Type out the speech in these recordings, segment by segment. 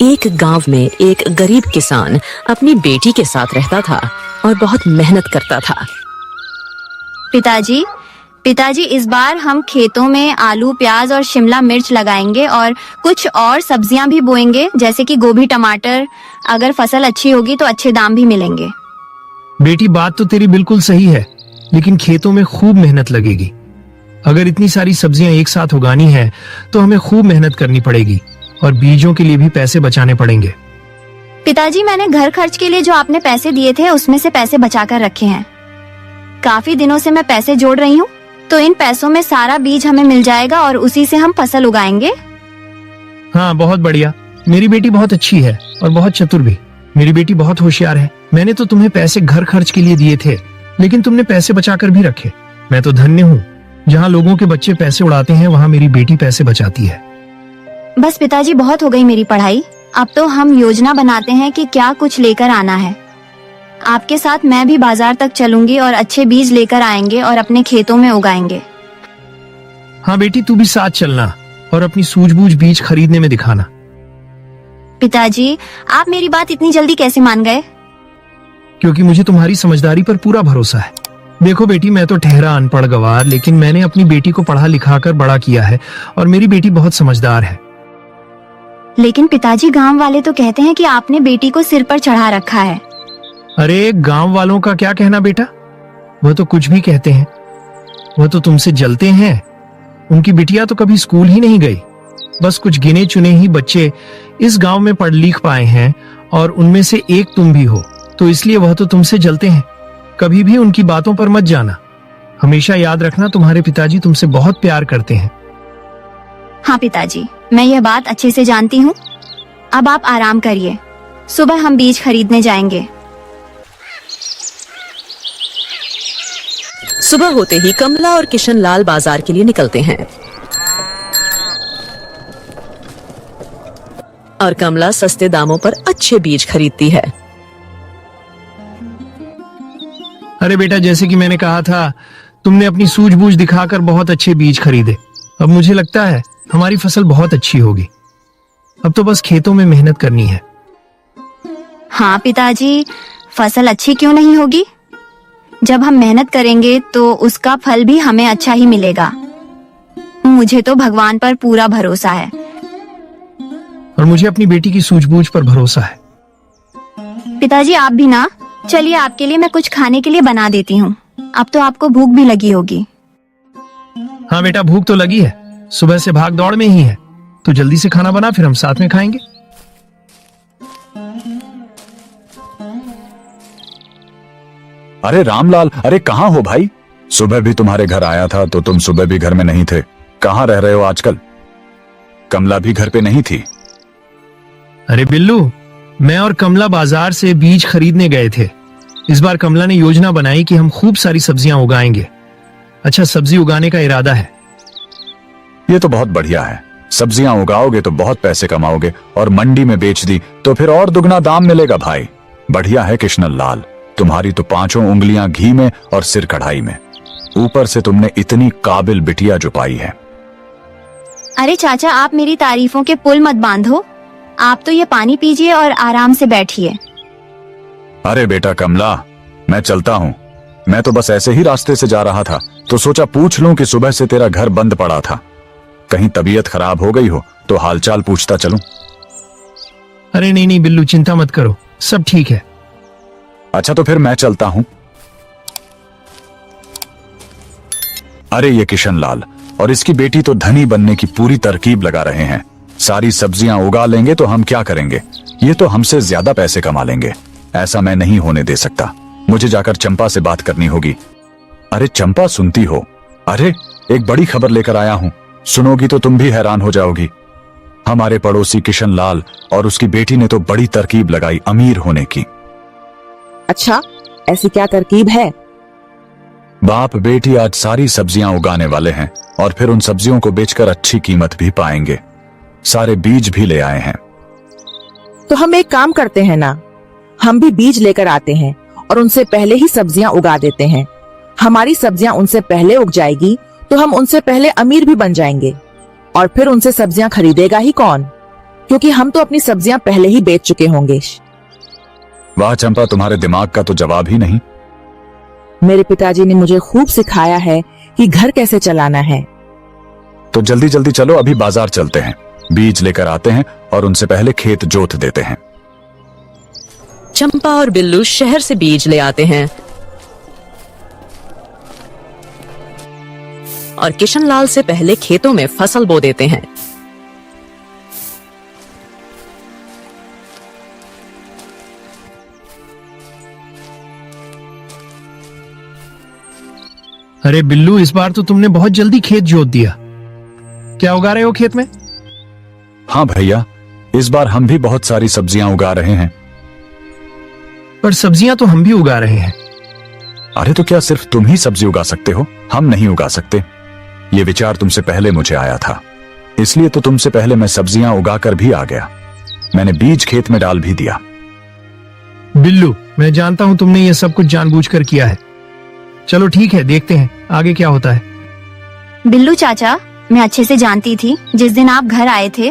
एक गांव में एक गरीब किसान अपनी बेटी के साथ रहता था और बहुत मेहनत करता था। पिताजी, पिताजी, इस बार हम खेतों में आलू, प्याज और शिमला मिर्च लगाएंगे और कुछ और सब्जियां भी बोएंगे, जैसे कि गोभी, टमाटर। अगर फसल अच्छी होगी तो अच्छे दाम भी मिलेंगे। बेटी, बात तो तेरी बिल्कुल सही है, लेकिन खेतों में खूब मेहनत लगेगी। अगर इतनी सारी सब्जियां एक साथ उगानी है तो हमें खूब मेहनत करनी पड़ेगी और बीजों के लिए भी पैसे बचाने पड़ेंगे। पिताजी, मैंने घर खर्च के लिए जो आपने पैसे दिए थे उसमें से पैसे बचा कर रखे हैं। काफी दिनों से मैं पैसे जोड़ रही हूँ, तो इन पैसों में सारा बीज हमें मिल जाएगा और उसी से हम फसल उगाएंगे। हाँ, बहुत बढ़िया। मेरी बेटी बहुत अच्छी है और बहुत चतुर भी। मेरी बेटी बहुत होशियार है। मैंने तो तुम्हें पैसे घर खर्च के लिए दिए थे, लेकिन तुमने पैसे बचा कर भी रखे। मैं तो धन्य हूँ। जहाँ लोगों के बच्चे पैसे उड़ाते हैं, वहाँ मेरी बेटी पैसे बचाती है। बस पिताजी, बहुत हो गई मेरी पढ़ाई। अब तो हम योजना बनाते हैं कि क्या कुछ लेकर आना है। आपके साथ मैं भी बाजार तक चलूंगी और अच्छे बीज लेकर आएंगे और अपने खेतों में उगाएंगे। हाँ बेटी, तू भी साथ चलना और अपनी सूझबूझ बीज खरीदने में दिखाना। पिताजी, आप मेरी बात इतनी जल्दी कैसे मान गए? क्योंकि मुझे तुम्हारी समझदारी पर पूरा भरोसा है। देखो बेटी, मैं तो ठहरा अनपढ़ गवार, लेकिन मैंने अपनी बेटी को पढ़ा लिखा कर बड़ा किया है और मेरी बेटी बहुत समझदार है। लेकिन पिताजी, गांव वाले तो कहते हैं कि आपने बेटी को सिर पर चढ़ा रखा है। अरे, गांव वालों का क्या कहना बेटा, वह तो कुछ भी कहते हैं। वह तो तुमसे जलते हैं। उनकी बिटिया तो कभी स्कूल ही नहीं गई। बस कुछ गिने चुने ही बच्चे इस गांव में पढ़ लिख पाए हैं और उनमें से एक तुम भी हो, तो इसलिए वह तो तुमसे जलते हैं। कभी भी उनकी बातों पर मत जाना। हमेशा याद रखना, तुम्हारे पिताजी तुमसे बहुत प्यार करते हैं। हाँ पिताजी, मैं यह बात अच्छे से जानती हूँ। अब आप आराम करिए, सुबह हम बीज खरीदने जाएंगे। सुबह होते ही कमला और किशन लाल बाजार के लिए निकलते हैं और कमला सस्ते दामों पर अच्छे बीज खरीदती है। अरे बेटा, जैसे कि मैंने कहा था, तुमने अपनी सूझबूझ दिखाकर बहुत अच्छे बीज खरीदे। अब मुझे लगता है हमारी फसल बहुत अच्छी होगी। अब तो बस खेतों में मेहनत करनी है। हाँ पिताजी, फसल अच्छी क्यों नहीं होगी? जब हम मेहनत करेंगे तो उसका फल भी हमें अच्छा ही मिलेगा। मुझे तो भगवान पर पूरा भरोसा है। और मुझे अपनी बेटी की सूझबूझ पर भरोसा है। पिताजी, आप भी ना। चलिए, आपके लिए मैं कुछ खाने के लिए बना देती हूँ। अब तो आपको भूख भी लगी होगी। हाँ बेटा, भूख तो लगी है। सुबह से भाग दौड़ में ही है, तो जल्दी से खाना बना, फिर हम साथ में खाएंगे। अरे रामलाल, अरे कहाँ हो भाई? सुबह भी तुम्हारे घर आया था तो तुम सुबह भी घर में नहीं थे। कहाँ रह रहे हो आजकल? कमला भी घर पे नहीं थी। अरे बिल्लू, मैं और कमला बाजार से बीज खरीदने गए थे। इस बार कमला ने योजना बनाई कि हम खूब सारी सब्जियां उगाएंगे। अच्छा, सब्जी उगाने का इरादा है। ये तो बहुत बढ़िया है। सब्जियां उगाओगे तो बहुत पैसे कमाओगे और मंडी में बेच दी तो फिर और दुगना दाम मिलेगा भाई। बढ़िया है कृष्ण लाल, तुम्हारी तो 5 उंगलियां घी में और सिर कढ़ाई में। ऊपर से तुमने इतनी काबिल बिटिया जो पाई है। अरे चाचा, आप मेरी तारीफों के पुल मत बांधो। आप तो ये पानी पीजिए और आराम से बैठिए। अरे बेटा कमला, मैं चलता हूँ। मैं तो बस ऐसे ही रास्ते से जा रहा था तो सोचा पूछ लूं कि सुबह से तेरा घर बंद पड़ा था। कहीं तबीयत खराब हो गई हो तो हालचाल पूछता चलूं। अरे नहीं नहीं बिल्लू, चिंता मत करो, सब ठीक है। अच्छा, तो फिर मैं चलता हूं। अरे ये किशन लाल और इसकी बेटी तो धनी बनने की पूरी तरकीब लगा रहे हैं। सारी सब्जियां उगा लेंगे तो हम क्या करेंगे? ये तो हमसे ज्यादा पैसे कमा लेंगे। ऐसा मैं नहीं होने दे सकता। मुझे जाकर चंपा से बात करनी होगी। अरे चंपा, सुनती हो? अरे एक बड़ी खबर लेकर आया हूं, सुनोगी तो तुम भी हैरान हो जाओगी। हमारे पड़ोसी किशन लाल और उसकी बेटी ने तो बड़ी तरकीब लगाई अमीर होने की। अच्छा, ऐसी क्या तरकीब है? बाप बेटी आज सारी सब्जियां उगाने वाले हैं और फिर उन सब्जियों को बेचकर अच्छी कीमत भी पाएंगे। सारे बीज भी ले आए हैं। तो हम एक काम करते हैं ना, हम भी बीज लेकर आते हैं और उनसे पहले ही सब्जियां उगा देते हैं। हमारी सब्जियां उनसे पहले उग जाएगी तो हम उनसे पहले अमीर भी बन जाएंगे और फिर उनसे सब्जियां खरीदेगा ही कौन? क्योंकि हम तो अपनी सब्जियां पहले ही बेच चुके होंगे। वाह चंपा, तुम्हारे दिमाग का तो जवाब ही नहीं। मेरे पिताजी ने मुझे खूब सिखाया है कि घर कैसे चलाना है। तो जल्दी जल्दी चलो, अभी बाजार चलते हैं, बीज लेकर आते हैं और उनसे पहले खेत जोत देते हैं। चंपा और बिल्लू शहर से बीज ले आते हैं और किशनलाल से पहले खेतों में फसल बो देते हैं। अरे बिल्लू, इस बार तो तुमने बहुत जल्दी खेत जोत दिया। क्या उगा रहे हो खेत में? हाँ भैया, इस बार हम भी बहुत सारी सब्जियां उगा रहे हैं। पर सब्जियां तो हम भी उगा रहे हैं। अरे तो क्या सिर्फ तुम ही सब्जी उगा सकते हो? हम नहीं उगा सकते? ये विचार तुमसे पहले मुझे आया था, इसलिए तो तुमसे पहले मैं सब्जियां उगाकर भी आ गया। मैंने बीज खेत में डाल भी दिया। बिल्लू, मैं जानता हूं तुमने ये सब कुछ जानबूझकर किया है। चलो ठीक है, देखते हैं आगे क्या होता है। बिल्लू चाचा, मैं अच्छे से जानती थी जिस दिन आप घर आए थे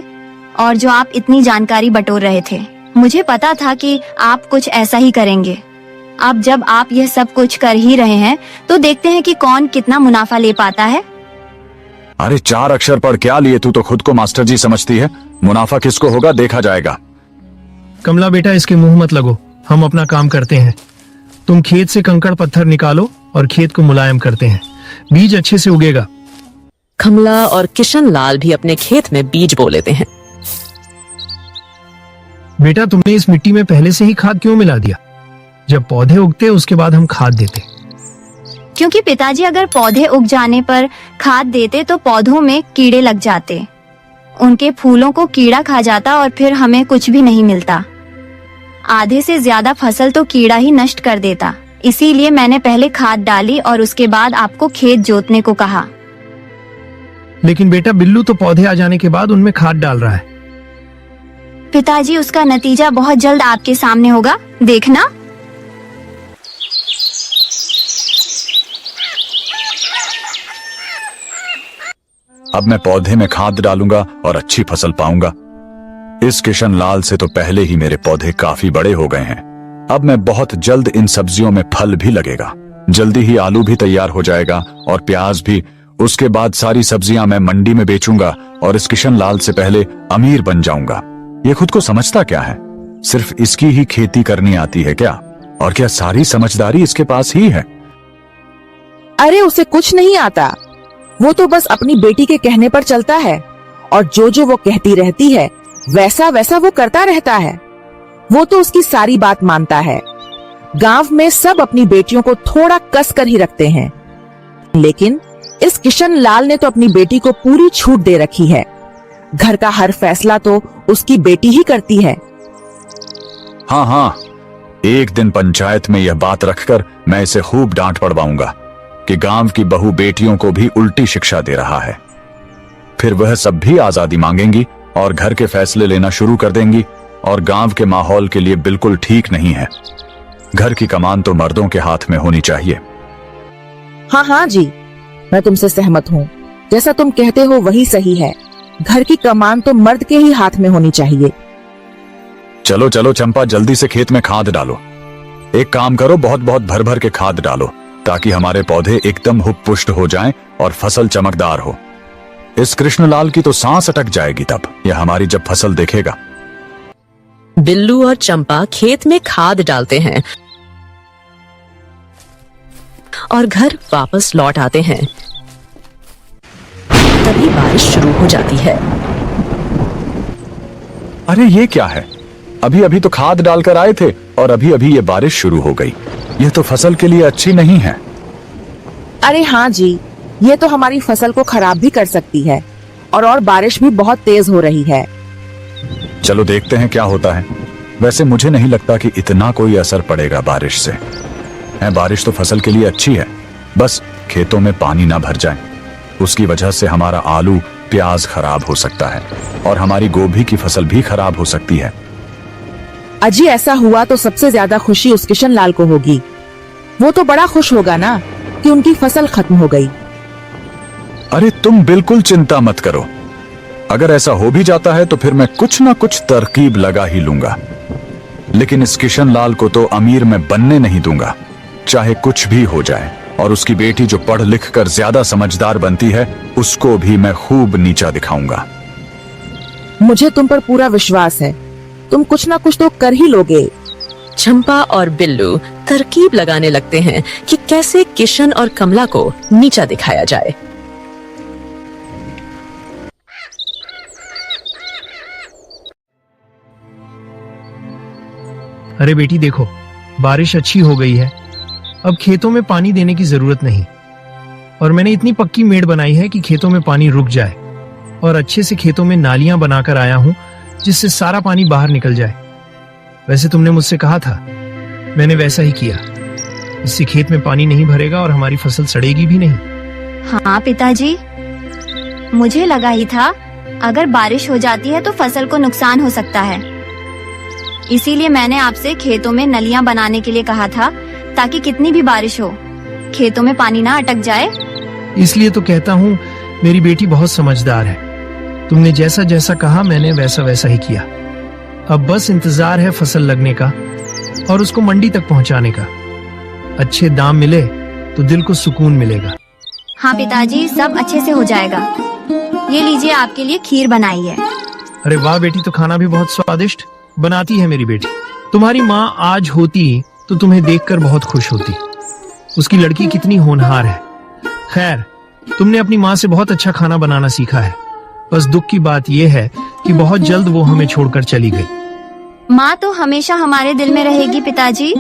और जो आप इतनी जानकारी बटोर रहे थे, मुझे पता था कि आप कुछ ऐसा ही करेंगे। अब जब आप यह सब कुछ कर ही रहे हैं तो देखते हैं कि कौन कितना मुनाफा ले पाता है। अरे 4 अक्षर पढ़ क्या लिए? तू तो खुद को मास्टर जी समझती है। मुनाफा किसको होगा देखा जाएगा। कमला बेटा, इसके मुंह मत लगो, हम अपना काम करते हैं। तुम खेत से कंकड़ पत्थर निकालो और खेत को मुलायम करते हैं, बीज अच्छे से उगेगा। कमला और किशनलाल भी अपने खेत में बीज बो लेते हैं। बेटा, तुमने इस मिट्टी में पहले से ही खाद क्यों मिला दिया? जब पौधे उगते उसके बाद हम खाद देते। क्योंकि पिताजी, अगर पौधे उग जाने पर खाद देते तो पौधों में कीड़े लग जाते, उनके फूलों को कीड़ा खा जाता और फिर हमें कुछ भी नहीं मिलता। आधे से ज्यादा फसल तो कीड़ा ही नष्ट कर देता। इसीलिए मैंने पहले खाद डाली और उसके बाद आपको खेत जोतने को कहा। लेकिन बेटा, बिल्लू तो पौधे आ जाने के बाद उनमें खाद डाल रहा है। पिताजी, उसका नतीजा बहुत जल्द आपके सामने होगा, देखना। अब मैं पौधे में खाद डालूंगा और अच्छी फसल पाऊंगा। इस किशनलाल से तो पहले ही मेरे पौधे काफी बड़े हो गए हैं। अब मैं बहुत जल्द इन सब्जियों में फल भी लगेगा। जल्दी ही आलू भी तैयार हो जाएगा और प्याज भी। उसके बाद सारी सब्जियां मैं मंडी में बेचूंगा और इस किशनलाल से पहले अमीर बन जाऊंगा। ये खुद को समझता क्या है? सिर्फ इसकी ही खेती करनी आती है क्या? और क्या सारी समझदारी इसके पास ही है? अरे उसे कुछ नहीं आता, वो तो बस अपनी बेटी के कहने पर चलता है और जो जो वो कहती रहती है वैसा वैसा वो करता रहता है। वो तो उसकी सारी बात मानता है। गांव में सब अपनी बेटियों को थोड़ा कस कर ही रखते हैं, लेकिन इस किशनलाल ने तो अपनी बेटी को पूरी छूट दे रखी है। घर का हर फैसला तो उसकी बेटी ही करती है। हाँ हाँ, एक दिन पंचायत में यह बात रखकर मैं इसे खूब डांट पड़वाऊंगा कि गांव की बहू बेटियों को भी उल्टी शिक्षा दे रहा है। फिर वह सब भी आजादी मांगेंगी और घर के फैसले लेना शुरू कर देंगी और गांव के माहौल के लिए बिल्कुल ठीक नहीं है। घर की कमान तो मर्दों के हाथ में होनी चाहिए। हाँ हाँ जी, मैं तुमसे सहमत हूँ। जैसा तुम कहते हो वही सही है। घर की कमान तो मर्द के ही हाथ में होनी चाहिए। चलो चलो चंपा, जल्दी से खेत में खाद डालो। एक काम करो, बहुत बहुत भर भर के खाद डालो ताकि हमारे पौधे एकदम हुप पुष्ट हो जाएं और फसल चमकदार हो। इस कृष्णलाल की तो सांस अटक जाएगी तब यह हमारी जब फसल देखेगा। बिल्लू और चंपा खेत में खाद डालते हैं और घर वापस लौट आते हैं। तभी बारिश शुरू हो जाती है। अरे ये क्या है? अभी अभी तो खाद डालकर आए थे और अभी अभी ये बारिश शुरू हो गई। यह तो फसल के लिए अच्छी नहीं है। अरे हाँ जी, ये तो हमारी फसल को खराब भी कर सकती है और बारिश भी बहुत तेज हो रही है। चलो देखते हैं क्या होता है। वैसे मुझे नहीं लगता कि इतना कोई असर पड़ेगा बारिश से। बारिश तो फसल के लिए अच्छी है, बस खेतों में पानी ना भर जाए। उसकी वजह से हमारा आलू प्याज खराब हो सकता है और हमारी गोभी की फसल भी खराब हो सकती है। अजी ऐसा हुआ तो सबसे ज्यादा खुशी उस किशनलाल को होगी। वो तो बड़ा खुश होगा ना कि उनकी फसल खत्म हो गई। अरे तुम बिल्कुल चिंता मत करो। अगर ऐसा हो भी जाता है तो फिर मैं कुछ ना कुछ तरकीब लगा ही लूंगा, लेकिन इस किशन लाल को तो अमीर मैं बनने नहीं दूंगा, चाहे कुछ भी हो जाए। और उसकी बेटी जो पढ़ लिख कर ज्यादा समझदार बनती है, उसको भी मैं खूब नीचा दिखाऊंगा। मुझे तुम पर पूरा विश्वास है, तुम कुछ ना कुछ तो कर ही लोगे। चंपा और बिल्लू तरकीब लगाने लगते हैं कि कैसे किशन और कमला को नीचा दिखाया जाए। अरे बेटी देखो, बारिश अच्छी हो गई है, अब खेतों में पानी देने की जरूरत नहीं। और मैंने इतनी पक्की मेड़ बनाई है कि खेतों में पानी रुक जाए, और अच्छे से खेतों में नालियां बनाकर आया हूं जिससे सारा पानी बाहर निकल जाए। वैसे तुमने मुझसे कहा था, मैंने वैसा ही किया। इससे खेत में पानी नहीं भरेगा और हमारी फसल सड़ेगी भी नहीं। हाँ पिताजी, मुझे लगा ही था अगर बारिश हो जाती है तो फसल को नुकसान हो सकता है, इसीलिए मैंने आपसे खेतों में नलियां बनाने के लिए कहा था, ताकि कितनी भी बारिश हो खेतों में पानी ना अटक जाए। इसलिए तो कहता हूँ मेरी बेटी बहुत समझदार है। तुमने जैसा जैसा कहा मैंने वैसा वैसा ही किया। अब बस इंतजार है फसल लगने का और उसको मंडी तक पहुंचाने का। अच्छे दाम मिले तो दिल को सुकून मिलेगा। हाँ पिताजी, सब अच्छे से हो जाएगा। ये लीजिए, आपके लिए खीर बनाई है। अरे वाह बेटी, तो खाना भी बहुत स्वादिष्ट बनाती है मेरी बेटी। तुम्हारी माँ आज होती तो तुम्हें देखकर बहुत खुश होती। उसकी लड़की कितनी होनहार है। खैर, तुमने अपनी माँ से बहुत अच्छा खाना बनाना सीखा है। बस दुख की बात यह है कि बहुत जल्द वो हमें छोड़कर चली गई। माँ तो हमेशा हमारे दिल में रहेगी पिताजी,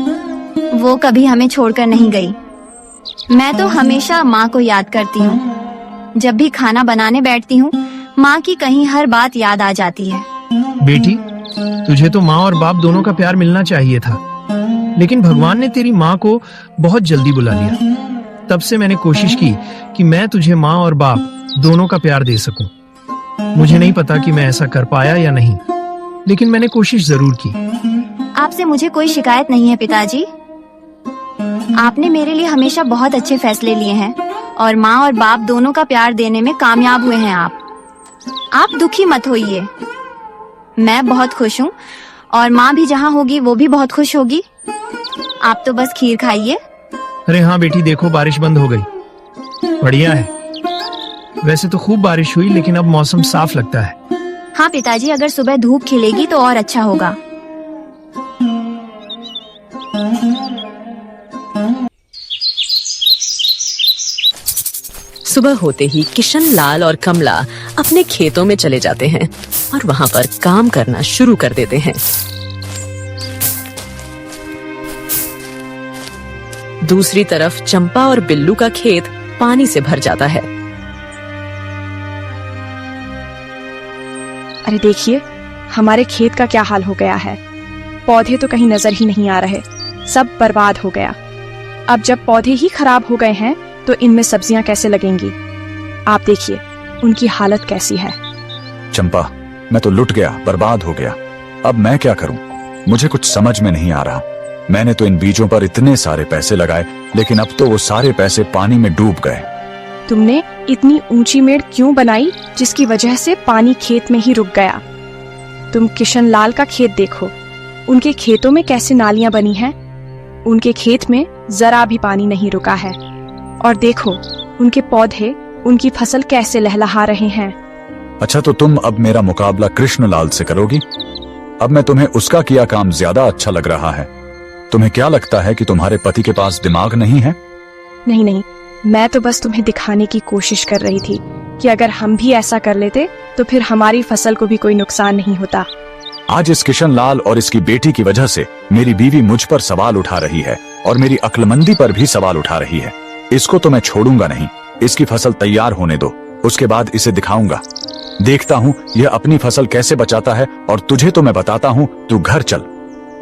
वो कभी हमें छोड़कर नहीं गई। मैं तो हमेशा माँ को याद करती हूँ। जब भी खाना बनाने बैठती हूँ, माँ की कहीं हर बात याद आ जाती है। बेटी, तुझे तो माँ और बाप दोनों का प्यार मिलना चाहिए था, लेकिन भगवान ने तेरी माँ को बहुत जल्दी बुला लिया। तब से मैंने कोशिश की कि मैं तुझे माँ और बाप दोनों का प्यार दे सकूं। मुझे नहीं पता कि मैं ऐसा कर पाया या नहीं, लेकिन मैंने कोशिश जरूर की। आपसे मुझे कोई शिकायत नहीं है पिताजी। आपने मेरे लिए हमेशा बहुत अच्छे फैसले लिए हैं और माँ और बाप दोनों का प्यार देने में कामयाब हुए हैं आप दुखी मत होइए। मैं बहुत खुश हूँ और माँ भी जहाँ होगी वो भी बहुत खुश होगी। आप तो बस खीर खाइए। अरे हाँ बेटी, देखो बारिश बंद हो गई। बढ़िया है। वैसे तो खूब बारिश हुई, लेकिन अब मौसम साफ लगता है। हाँ पिताजी, अगर सुबह धूप खिलेगी तो और अच्छा होगा। सुबह होते ही किशन लाल और कमला अपने खेतों में चले जाते हैं और वहां पर काम करना शुरू कर देते हैं। दूसरी तरफ चंपा और बिल्लू का खेत पानी से भर जाता है। अरे देखिए, हमारे खेत का क्या हाल हो गया है। पौधे तो कहीं नजर ही नहीं आ रहे, सब बर्बाद हो गया। अब जब पौधे ही खराब हो गए हैं तो इनमें सब्जियां कैसे लगेंगी। आप देखिए उनकी हालत कैसी है। चंपा, मैं तो लुट गया, बर्बाद हो गया। अब मैं क्या करूं? मुझे कुछ समझ में नहीं आ रहा। मैंने तो इन बीजों पर इतने सारे पैसे लगाए, लेकिन अब तो वो सारे पैसे पानी में डूब गए। तुमने इतनी ऊंची मेड़ क्यों बनाई जिसकी वजह से पानी खेत में ही रुक गया। तुम किशन लाल का खेत देखो, उनके खेतों में कैसे नालियां बनी हैं। उनके खेत में जरा भी पानी नहीं रुका है। और देखो उनके पौधे, उनकी फसल कैसे लहलहा रहे हैं। अच्छा, तो तुम अब मेरा मुकाबला कृष्ण लाल से करोगी? अब मैं तुम्हें उसका किया काम ज्यादा अच्छा लग रहा है। तुम्हें क्या लगता है कि तुम्हारे पति के पास दिमाग नहीं है? नहीं नहीं, मैं तो बस तुम्हें दिखाने की कोशिश कर रही थी कि अगर हम भी ऐसा कर लेते तो फिर हमारी फसल को भी कोई नुकसान नहीं होता। आज इस किशन लाल और इसकी बेटी की वजह से मेरी बीवी मुझ पर सवाल उठा रही है और मेरी अक्लमंदी पर भी सवाल उठा रही है। इसको तो मैं छोड़ूंगा नहीं। इसकी फसल तैयार होने दो, उसके बाद इसे दिखाऊंगा। देखता हूँ यह अपनी फसल कैसे बचाता है, और तुझे तो मैं बताता हूँ। तू घर चल।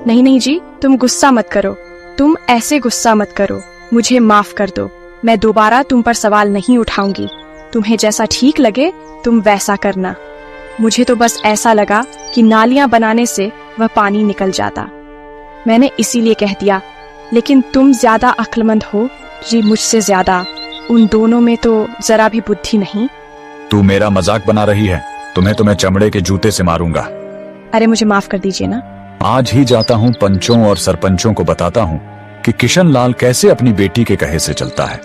नहीं नहीं जी, तुम गुस्सा मत करो। तुम ऐसे गुस्सा मत करो। मुझे माफ कर दो। मैं दोबारा तुम पर सवाल नहीं उठाऊंगी। तुम्हें जैसा ठीक लगे तुम वैसा करना। मुझे तो बस ऐसा लगा कि नालियां बनाने से वह पानी निकल जाता, मैंने इसीलिए कह दिया। लेकिन तुम ज्यादा अक्लमंद हो जी मुझसे ज्यादा। उन दोनों में तो जरा भी बुद्धि नहीं। तू मेरा मजाक बना रही है? तुम्हें तो मैं चमड़े के जूते से मारूंगा। अरे मुझे माफ कर दीजिए ना। आज ही जाता हूँ, पंचों और सरपंचों को बताता हूँ कि किशन लाल कैसे अपनी बेटी के कहे से चलता है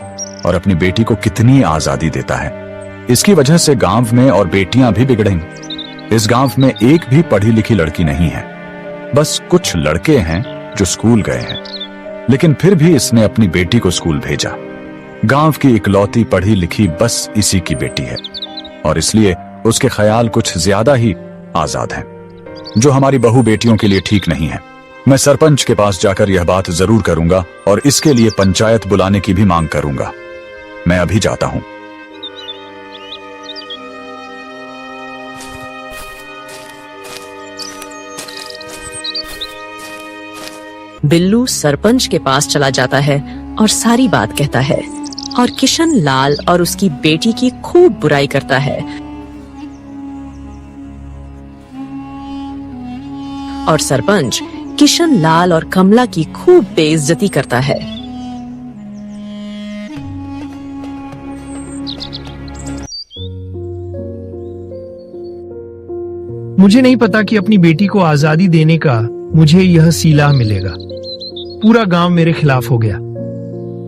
और अपनी बेटी को कितनी आजादी देता है। इसकी वजह से गांव में और बेटियां भी बिगड़ेंगी। इस गांव में एक भी पढ़ी लिखी लड़की नहीं है, बस कुछ लड़के हैं जो स्कूल गए हैं, लेकिन फिर भी इसने अपनी बेटी को स्कूल भेजा। गांव की इकलौती पढ़ी लिखी बस इसी की बेटी है और इसलिए उसके ख्याल कुछ ज्यादा ही आजाद हैं, जो हमारी बहू बेटियों के लिए ठीक नहीं है। मैं सरपंच के पास जाकर यह बात जरूर करूंगा और इसके लिए पंचायत बुलाने की भी मांग करूंगा। मैं अभी जाता हूं। बिल्लू सरपंच के पास चला जाता है और सारी बात कहता है और किशन लाल और उसकी बेटी की खूब बुराई करता है और सरपंच किशन लाल और कमला की खूब बेइज्जती करता है। मुझे नहीं पता कि अपनी बेटी को आजादी देने का मुझे यह सीला मिलेगा। पूरा गांव मेरे खिलाफ हो गया।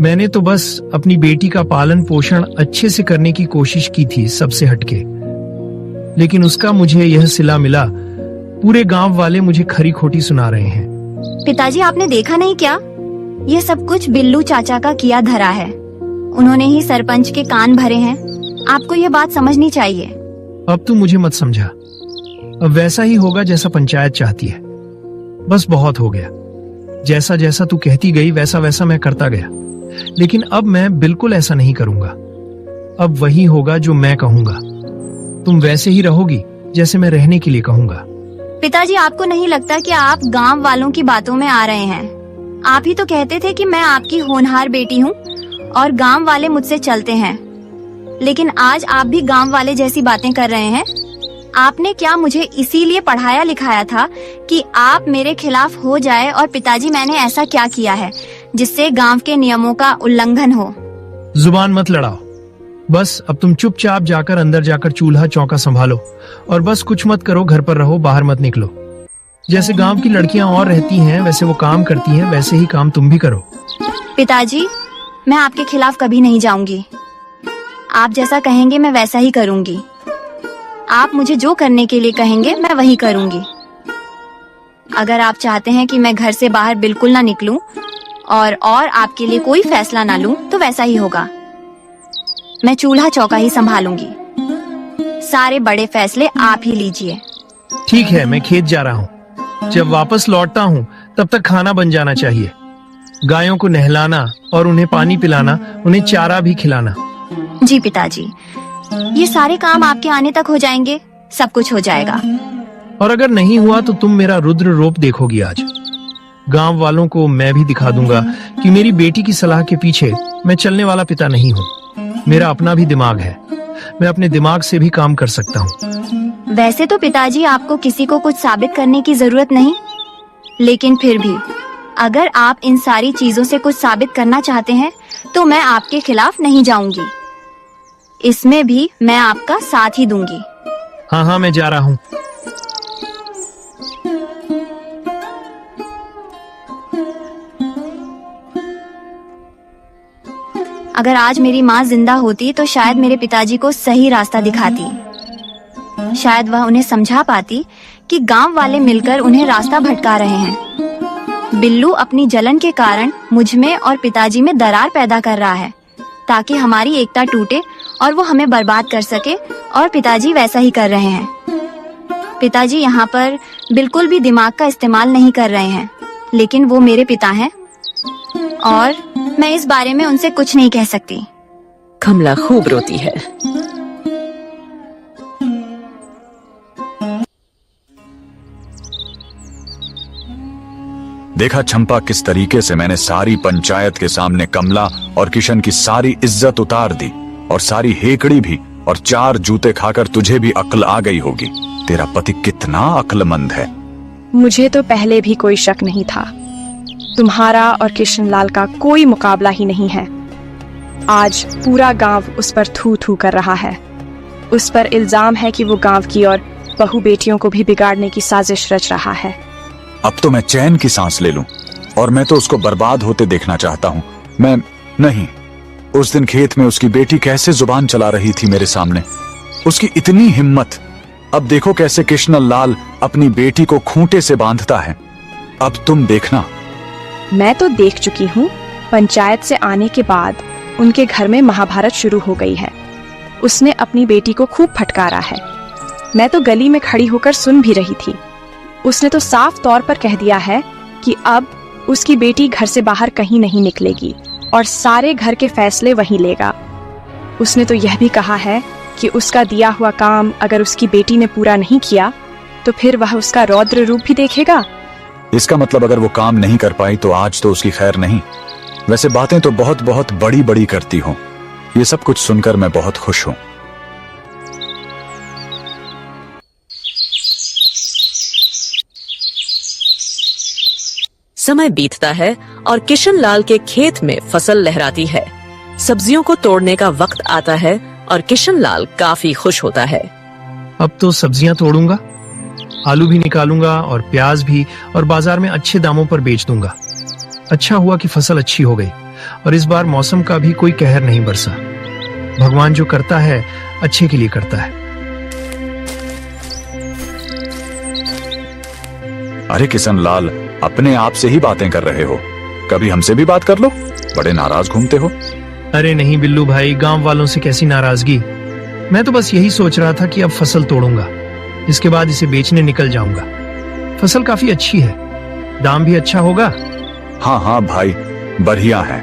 मैंने तो बस अपनी बेटी का पालन पोषण अच्छे से करने की कोशिश की थी, सबसे हटके, लेकिन उसका मुझे यह सिला मिला। पूरे गांव वाले मुझे खरी खोटी सुना रहे हैं। पिताजी, आपने देखा नहीं क्या? ये सब कुछ बिल्लू चाचा का किया धरा है। उन्होंने ही सरपंच के कान भरे हैं। आपको ये बात समझनी चाहिए। अब तू मुझे मत समझा। अब वैसा ही होगा जैसा पंचायत चाहती है। बस बहुत हो गया। जैसा जैसा तू कहती गई वैसा वैसा मैं करता गया, लेकिन अब मैं बिल्कुल ऐसा नहीं करूंगा। अब वही होगा जो मैं कहूंगा। तुम वैसे ही रहोगी जैसे मैं रहने के लिए कहूंगा। पिताजी, आपको नहीं लगता कि आप गांव वालों की बातों में आ रहे हैं? आप ही तो कहते थे कि मैं आपकी होनहार बेटी हूँ और गांव वाले मुझसे चलते हैं, लेकिन आज आप भी गांव वाले जैसी बातें कर रहे हैं। आपने क्या मुझे इसीलिए पढ़ाया लिखाया था कि आप मेरे खिलाफ हो जाए? और पिताजी, मैंने ऐसा क्या किया है जिससे गांव के नियमों का उल्लंघन हो? जुबान मत लड़ाओ। बस अब तुम चुपचाप जाकर अंदर जाकर चूल्हा चौका संभालो और बस कुछ मत करो, घर पर रहो, बाहर मत निकलो। जैसे गांव की लड़कियां और रहती हैं वैसे वो काम करती हैं, वैसे ही काम तुम भी करो। पिताजी, मैं आपके खिलाफ कभी नहीं जाऊंगी। आप जैसा कहेंगे मैं वैसा ही करूंगी। आप मुझे जो करने के लिए कहेंगे मैं वही करूंगी। अगर आप चाहते हैं कि मैं घर से बाहर बिल्कुल ना निकलूं और आपके लिए कोई फैसला ना लूं, तो वैसा ही होगा। मैं चूल्हा चौका ही संभालूंगी। सारे बड़े फैसले आप ही लीजिए। ठीक है, मैं खेत जा रहा हूँ। जब वापस लौटता हूँ तब तक खाना बन जाना चाहिए। गायों को नहलाना और उन्हें पानी पिलाना, उन्हें चारा भी खिलाना। जी पिताजी, ये सारे काम आपके आने तक हो जाएंगे। सब कुछ हो जाएगा। और अगर नहीं हुआ तो तुम मेरा रुद्र रूप देखोगी आज। गांव वालों को मैं भी दिखा दूंगा कि मेरी बेटी की सलाह के पीछे मैं चलने वाला पिता नहीं हूँ। मेरा अपना भी दिमाग है। मैं अपने दिमाग से भी काम कर सकता हूँ। वैसे तो पिताजी, आपको किसी को कुछ साबित करने की जरूरत नहीं, लेकिन फिर भी अगर आप इन सारी चीजों से कुछ साबित करना चाहते हैं तो मैं आपके खिलाफ नहीं जाऊंगी। इसमें भी मैं आपका साथ ही दूंगी। हाँ, मैं जा रहा हूँ। अगर आज मेरी माँ जिंदा होती तो शायद मेरे पिताजी को सही रास्ता दिखाती। शायद वह उन्हें समझा पाती कि गांव वाले मिलकर उन्हें रास्ता भटका रहे हैं। बिल्लू अपनी जलन के कारण मुझ में और पिताजी में दरार पैदा कर रहा है ताकि हमारी एकता टूटे और वो हमें बर्बाद कर सके, और पिताजी वैसा ही कर रहे हैं। पिताजी यहाँ पर बिल्कुल भी दिमाग का इस्तेमाल नहीं कर रहे हैं, लेकिन वो मेरे पिता हैं और मैं इस बारे में उनसे कुछ नहीं कह सकती। कमला खूब रोती है। देखा चंपा, किस तरीके से मैंने सारी पंचायत के सामने कमला और किशन की सारी इज्जत उतार दी और सारी हेकड़ी भी, और 4 जूते खाकर तुझे भी अक्ल आ गई होगी। तेरा पति कितना अक्लमंद है। मुझे तो पहले भी कोई शक नहीं था। तुम्हारा और किशन लाल का कोई मुकाबला ही नहीं है। आज पूरा गांव उस पर थू थू कर रहा है। उस पर इल्जाम है कि वो गांव की और बहू बेटियों को भी बिगाड़ने की साजिश रच रहा है। अब तो मैं चैन की सांस ले लूं, और मैं तो उसको बर्बाद होते देखना चाहता हूं। मैं नहीं। उस दिन खेत में उसकी बेटी कैसे जुबान चला रही थी मेरे सामने, उसकी इतनी हिम्मत। अब देखो कैसे कृष्णलाल अपनी बेटी को खूंटे से बांधता है। अब तुम देखना। मैं तो देख चुकी हूँ। पंचायत से आने के बाद उनके घर में महाभारत शुरू हो गई है। उसने अपनी बेटी को खूब फटकारा है। मैं तो गली में खड़ी होकर सुन भी रही थी। उसने तो साफ तौर पर कह दिया है कि अब उसकी बेटी घर से बाहर कहीं नहीं निकलेगी और सारे घर के फैसले वही लेगा। उसने तो यह भी कहा है कि उसका दिया हुआ काम अगर उसकी बेटी ने पूरा नहीं किया तो फिर वह उसका रौद्र रूप भी देखेगा। इसका मतलब अगर वो काम नहीं कर पाई तो आज तो उसकी खैर नहीं। वैसे बातें तो बहुत बहुत बड़ी बड़ी करती हो। ये सब कुछ सुनकर मैं बहुत खुश हूं। समय बीतता है और किशनलाल के खेत में फसल लहराती है। सब्जियों को तोड़ने का वक्त आता है और किशनलाल काफी खुश होता है। अब तो सब्जियां तोड़ूंगा, आलू भी निकालूंगा और प्याज भी, और बाजार में अच्छे दामों पर बेच दूंगा। अच्छा हुआ कि फसल अच्छी हो गई और इस बार मौसम का भी कोई कहर नहीं बरसा। भगवान जो करता है अच्छे के लिए करता है। अरे किशनलाल, अपने आप से ही बातें कर रहे हो। कभी हमसे भी बात कर लो। बड़े नाराज घूमते हो। अरे नहीं बिल्लू भाई, गांव वालों से कैसी नाराजगी। मैं तो बस यही सोच रहा था कि अब फसल तोड़ूंगा, इसके बाद इसे बेचने निकल जाऊंगा। फसल काफी अच्छी है, दाम भी अच्छा होगा। हाँ हाँ भाई, बढ़िया है।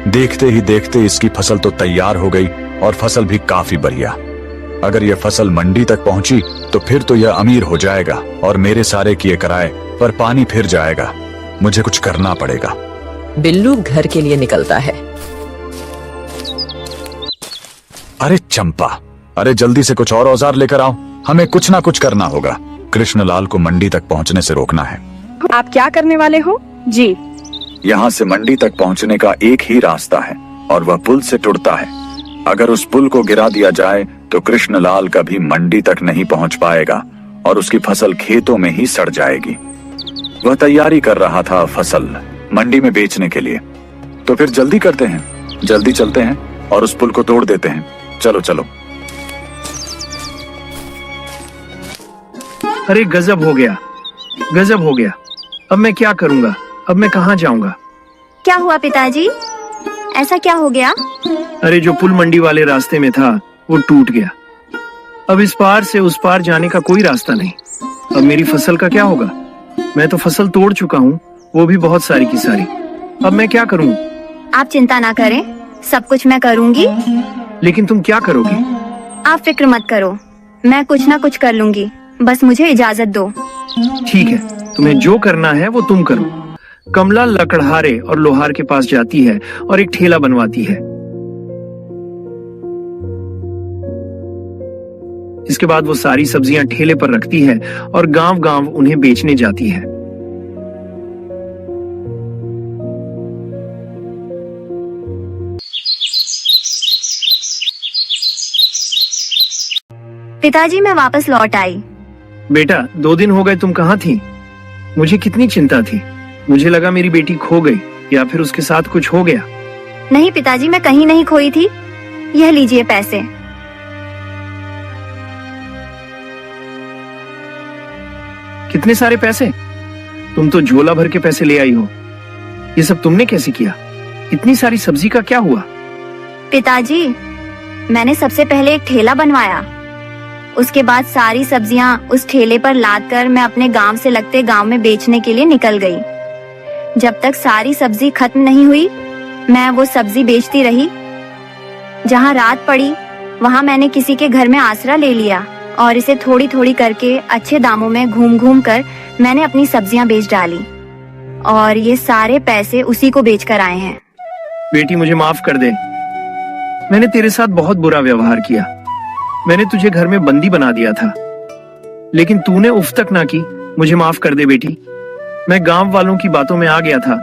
देखते ही देखते इसकी फसल तो तैयार हो गई और फसल भी काफी बढ़िया। अगर यह फसल मंडी तक पहुंची तो फिर तो यह अमीर हो जाएगा और मेरे सारे किए कराए पर पानी फिर जाएगा। मुझे कुछ करना पड़ेगा। बिल्लू घर के लिए निकलता है। अरे चंपा, अरे जल्दी से कुछ और औजार लेकर आओ। हमें कुछ ना कुछ करना होगा। कृष्णलाल को मंडी तक पहुंचने से रोकना है। आप क्या करने वाले हो जी? यहाँ से मंडी तक पहुंचने का एक ही रास्ता है और वह पुल से टूटता है। अगर उस पुल को गिरा दिया जाए तो कृष्णलाल कभी मंडी तक नहीं पहुंच पाएगा और उसकी फसल खेतों में ही सड़ जाएगी। वह तैयारी कर रहा था फसल मंडी में बेचने के लिए। तो फिर जल्दी करते हैं, जल्दी चलते हैं और उस पुल को तोड़ देते हैं। चलो चलो। अरे गजब हो गया, गजब हो गया। अब मैं क्या करूंगा? अब मैं कहाँ जाऊंगा? क्या हुआ पिताजी? ऐसा क्या हो गया? अरे जो पुल मंडी वाले रास्ते में था वो टूट गया। अब इस पार से उस पार जाने का कोई रास्ता नहीं। अब मेरी फसल का क्या होगा? मैं तो फसल तोड़ चुका हूँ, वो भी बहुत सारी की सारी। अब मैं क्या करूँ? आप चिंता ना करें, सब कुछ मैं करूंगी। लेकिन तुम क्या करोगे? आप फिक्र मत करो, मैं कुछ ना कुछ कर लूंगी। बस मुझे इजाजत दो। ठीक है, तुम्हें जो करना है वो तुम करो। कमला लकड़हारे और लोहार के पास जाती है और एक ठेला बनवाती है। इसके बाद वो सारी सब्जियां ठेले पर रखती है और गांव गांव उन्हें बेचने जाती है। पिताजी मैं वापस लौट आई। बेटा 2 दिन हो गए, तुम कहाँ थी? मुझे कितनी चिंता थी। मुझे लगा मेरी बेटी खो गई या फिर उसके साथ कुछ हो गया। नहीं पिताजी, मैं कहीं नहीं खोई थी। यह लीजिए पैसे। कितने सारे पैसे? तुम तो झोला भर के पैसे ले आई हो। ये सब तुमने कैसे किया? इतनी सारी सब्जी का क्या हुआ? पिताजी मैंने सबसे पहले एक ठेला बनवाया, उसके बाद सारी सब्जियां उस ठेले पर लाद कर मैं अपने गांव से लगते गांव में बेचने के लिए निकल गई। जब तक सारी सब्जी खत्म नहीं हुई मैं वो सब्जी बेचती रही। जहां रात पड़ी वहां मैंने किसी के घर में आसरा ले लिया और इसे थोड़ी थोड़ी करके अच्छे दामों में घूम घूम कर मैंने अपनी सब्जियां बेच डाली और ये सारे पैसे उसी को बेचकर आए हैं। बेटी मुझे माफ कर दे, मैंने तेरे साथ बहुत बुरा व्यवहार किया। मैंने तुझे घर में बंदी बना दिया था, लेकिन तूने उफ तक ना की। मुझे माफ कर दे बेटी। मैं गांव वालों की बातों में आ गया था